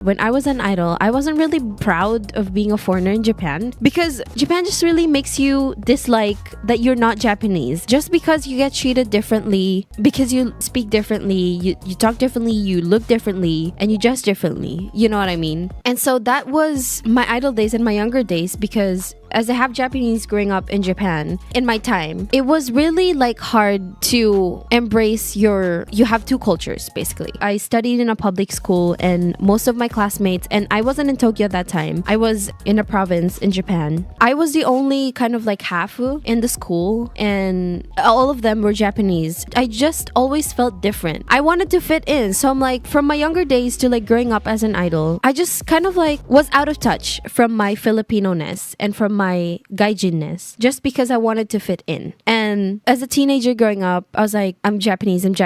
When I was an idol, I wasn't really proud of being a foreigner in Japan because Japan just really makes you dislike that you're not Japanese. Just because you get treated differently, because you speak differently, you talk differently, you look differently, and you dress differently. You know what I mean? And so that was my idol days in my younger days, because as a half Japanese growing up in Japan in my time, it was really like hard to embrace you have two cultures basically. I studied in a public school and most of my classmates, and I wasn't in Tokyo at that time, I was in a province in Japan. I was the only kind of like HAFU in the school and all of them were Japanese. I just always felt different. I wanted to fit in. So I'm like, from my younger days to like growing up as an idol, I just kind of like was out of touch from my Filipino-ness and from my gaijin-ness just because I wanted to fit in. And as a teenager growing up, I was like, I'm Japanese all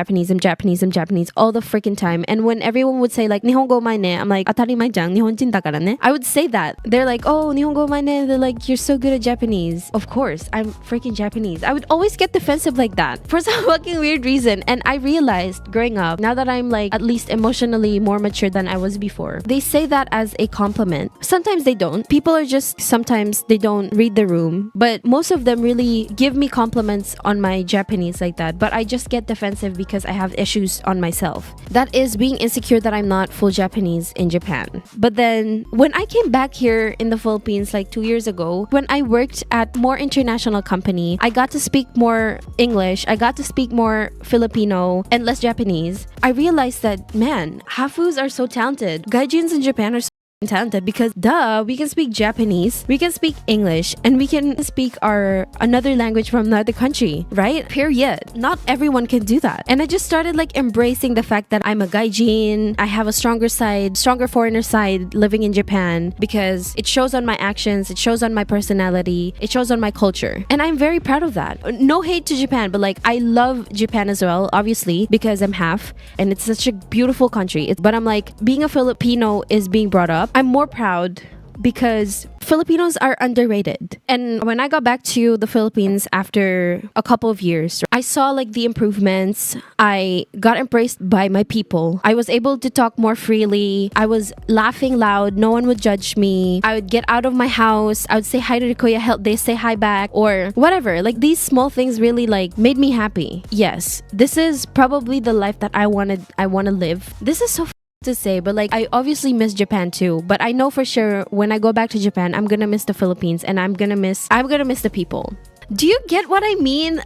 the freaking time. And when everyone would say like Nihongo omae ne, I'm like, atarimae jang, Nihonjin da kara ne. I would say that. They're like, oh, Nihongo omae ne. They're like, you're so good at Japanese. Of course, I'm freaking Japanese. I would always get defensive like that for some fucking weird reason. And I realized growing up, now that I'm like at least emotionally more mature than I was before, they say that as a compliment. Sometimes they don't. People are just, sometimes they don't read the room, but most of them really give me compliments on my Japanese like that. But I just get defensive because I have issues on myself. That is being insecure that I'm not full Japanese in Japan. But then when I came back here in the Philippines like 2 years ago, when I worked at more international company, I got to speak more English, I got to speak more Filipino and less Japanese. I realized that, man, HAFUs are so talented. Gaijins in Japan are so talented because we can speak Japanese, we can speak English, and we can speak our another language from another country, right? Period. Not everyone can do that. And I just started like embracing the fact that I'm a gaijin, I have a stronger foreigner side living in Japan, because it shows on my actions, it shows on my personality, it shows on my culture. And I'm very proud of that. No hate to Japan, but like I love Japan as well, obviously, because I'm half and it's such a beautiful country. But I'm like, being a Filipino is being brought up. I'm more proud because Filipinos are underrated. And when I got back to the Philippines after a couple of years, I saw like the improvements. I got embraced by my people. I was able to talk more freely. I was laughing loud. No one would judge me. I would get out of my house. I would say hi to Kuya, they say hi back or whatever. Like these small things really like made me happy. Yes, this is probably the life that I want to live. This is so to say, but like I obviously miss Japan too, but I know for sure when I go back to Japan I'm gonna miss the Philippines and I'm gonna miss the people. Do you get what I mean?